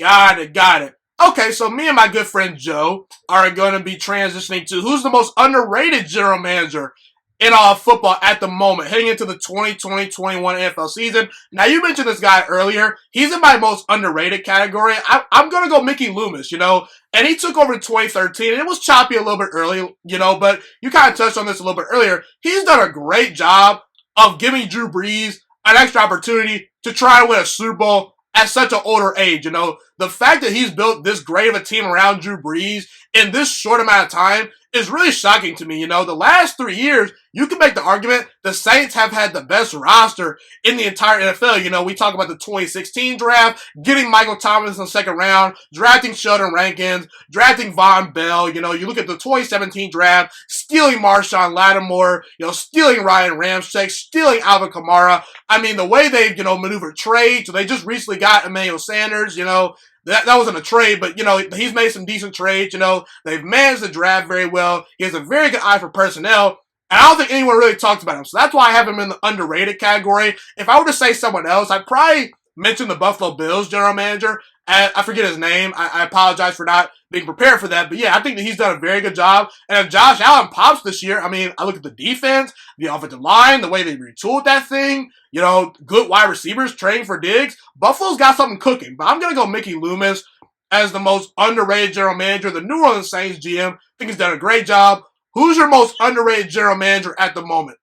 Got it, got it. Okay, so me and my good friend Joe are going to be transitioning to who's the most underrated general manager in all football at the moment, heading into the 2020-21 NFL season. Now, you mentioned this guy earlier. He's in my most underrated category. I'm going to go Mickey Loomis, and he took over in 2013, and it was choppy a little bit early, but you kind of touched on this a little bit earlier. He's done a great job of giving Drew Brees an extra opportunity to try to win a Super Bowl at such an older age, The fact that he's built this great of a team around Drew Brees in this short amount of time is really shocking to me. The last 3 years, you can make the argument the Saints have had the best roster in the entire NFL. We talk about the 2016 draft, getting Michael Thomas in the second round, drafting Sheldon Rankins, drafting Von Bell. You look at the 2017 draft, stealing Marshawn Lattimore, stealing Ryan Ramczyk, stealing Alvin Kamara. I mean, the way they've, maneuvered trades. So they just recently got Emmanuel Sanders, That wasn't a trade, but, he's made some decent trades, They've managed the draft very well. He has a very good eye for personnel, and I don't think anyone really talks about him. So that's why I have him in the underrated category. If I were to say someone else, I'd probably mention the Buffalo Bills general manager. I forget his name. I apologize for not being prepared for that. But yeah, I think that he's done a very good job. And if Josh Allen pops this year, I look at the defense, the offensive line, the way they retooled that thing, good wide receivers training for Diggs. Buffalo's got something cooking. But I'm going to go Mickey Loomis as the most underrated general manager. The New Orleans Saints GM, I think he's done a great job. Who's your most underrated general manager at the moment?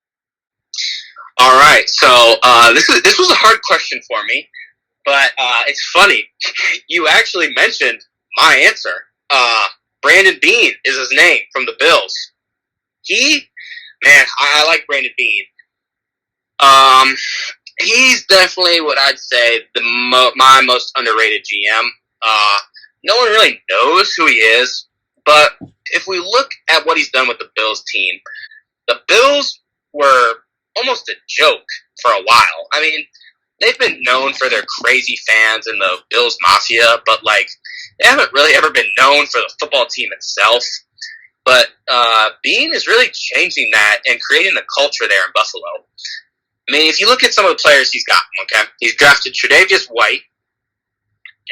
All right. So this was a hard question for me. But it's funny. You actually mentioned my answer. Brandon Beane is his name from the Bills. I like Brandon Beane. He's definitely what I'd say my most underrated GM. No one really knows who he is, but if we look at what he's done with the Bills team, the Bills were almost a joke for a while. I mean, they've been known for their crazy fans and the Bills Mafia, but, they haven't really ever been known for the football team itself. But Beane is really changing that and creating the culture there in Buffalo. I mean, if you look at some of the players he's got, okay, he's drafted Tre'Davious White,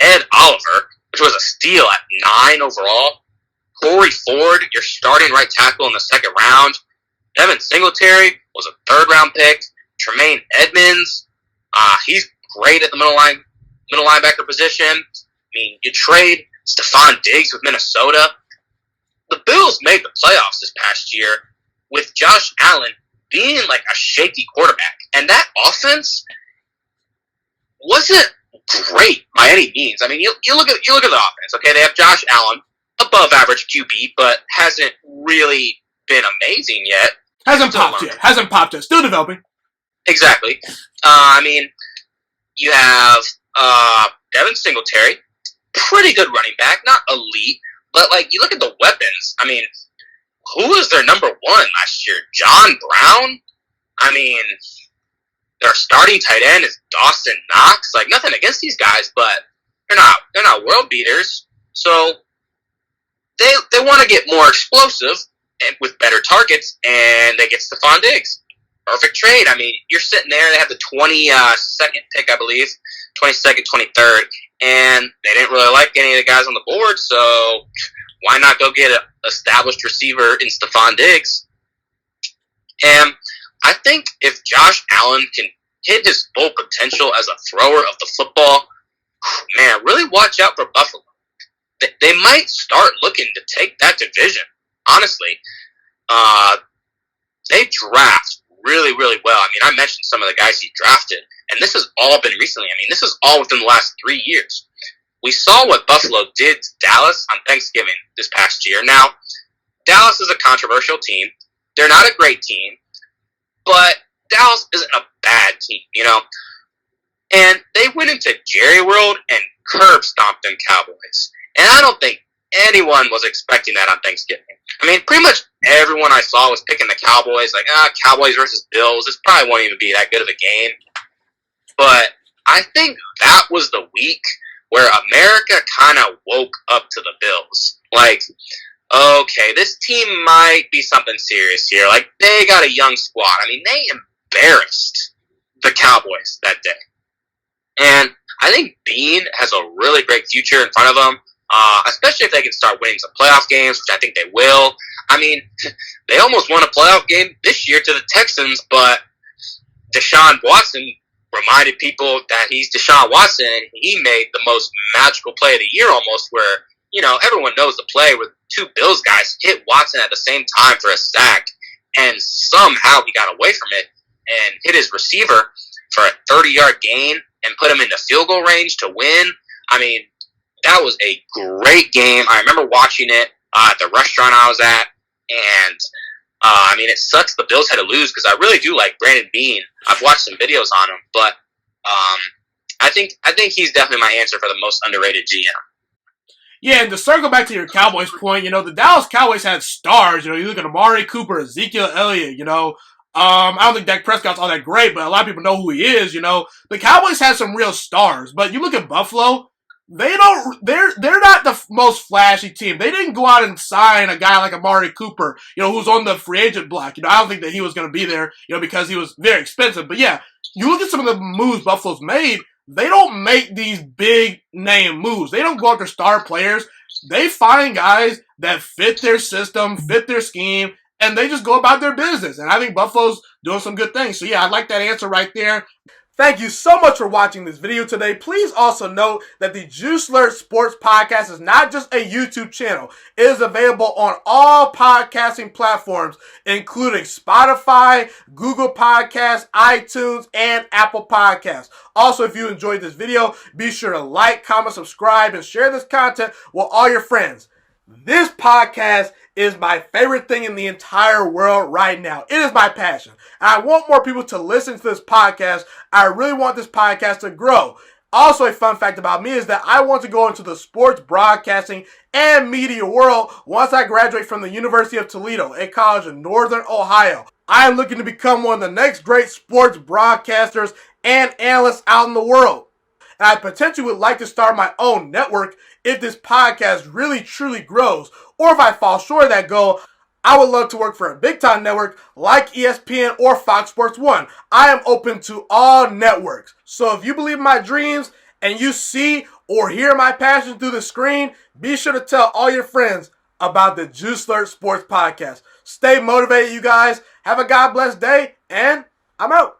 Ed Oliver, which was a steal at 9 overall, Corey Ford, your starting right tackle in the second round, Devin Singletary was a third-round pick, Tremaine Edmonds, he's great at the middle linebacker position. I mean, you trade Stephon Diggs with Minnesota. The Bills made the playoffs this past year with Josh Allen being like a shaky quarterback. And that offense wasn't great by any means. I mean, you look at the offense, okay? They have Josh Allen, above average QB, but hasn't really been amazing yet. Hasn't popped yet. Still developing. Exactly. You have Devin Singletary, pretty good running back, not elite, but you look at the weapons. I mean, who was their number one last year? John Brown? I mean, their starting tight end is Dawson Knox. Nothing against these guys, but they're not world beaters. So they want to get more explosive and with better targets, and they get Stephon Diggs. Perfect trade. I mean, you're sitting there. They have the 22nd pick, I believe, 22nd, 23rd, and they didn't really like any of the guys on the board. So why not go get an established receiver in Stephon Diggs? And I think if Josh Allen can hit his full potential as a thrower of the football, man, really watch out for Buffalo. They might start looking to take that division. Honestly, they draft really, really well. I mean, I mentioned some of the guys he drafted, and this has all been recently. I mean, this is all within the last 3 years. We saw what Buffalo did to Dallas on Thanksgiving this past year. Now, Dallas is a controversial team. They're not a great team, but Dallas isn't a bad team, And they went into Jerry World and curb stomped them Cowboys. And I don't think anyone was expecting that on Thanksgiving. I mean, pretty much everyone I saw was picking the Cowboys, Cowboys versus Bills. This probably won't even be that good of a game. But I think that was the week where America kind of woke up to the Bills. Okay, this team might be something serious here. They got a young squad. I mean, they embarrassed the Cowboys that day. And I think Bean has a really great future in front of him, especially if they can start winning some playoff games, which I think they will. I mean, they almost won a playoff game this year to the Texans, but Deshaun Watson reminded people that he's Deshaun Watson, and he made the most magical play of the year almost, where, everyone knows the play where two Bills guys hit Watson at the same time for a sack, and somehow he got away from it and hit his receiver for a 30-yard gain and put him into field goal range to win. I mean, that was a great game. I remember watching it at the restaurant I was at, and it sucks the Bills had to lose because I really do like Brandon Bean. I've watched some videos on him, but I think he's definitely my answer for the most underrated GM. Yeah, and to circle back to your Cowboys point, the Dallas Cowboys had stars. You look at Amari Cooper, Ezekiel Elliott, I don't think Dak Prescott's all that great, but a lot of people know who he is, The Cowboys had some real stars, but you look at Buffalo, they're not the most flashy team. They didn't go out and sign a guy like Amari Cooper, who's on the free agent block. I don't think that he was going to be there, because he was very expensive. But yeah, you look at some of the moves Buffalo's made, they don't make these big name moves. They don't go after star players. They find guys that fit their system, fit their scheme, and they just go about their business. And I think Buffalo's doing some good things. So yeah, I like that answer right there. Thank you so much for watching this video today. Please also note that the Juice Alert Sports Podcast is not just a YouTube channel. It is available on all podcasting platforms, including Spotify, Google Podcasts, iTunes, and Apple Podcasts. Also, if you enjoyed this video, be sure to like, comment, subscribe, and share this content with all your friends. This podcast is my favorite thing in the entire world right now. It is my passion. And I want more people to listen to this podcast. I really want this podcast to grow. Also, a fun fact about me is that I want to go into the sports broadcasting and media world once I graduate from the University of Toledo, a college in Northern Ohio. I am looking to become one of the next great sports broadcasters and analysts out in the world. And I potentially would like to start my own network if this podcast really truly grows. Or if I fall short of that goal, I would love to work for a big-time network like ESPN or Fox Sports 1. I am open to all networks. So if you believe in my dreams and you see or hear my passion through the screen, be sure to tell all your friends about the Juice Alert Sports Podcast. Stay motivated, you guys. Have a God-blessed day, and I'm out.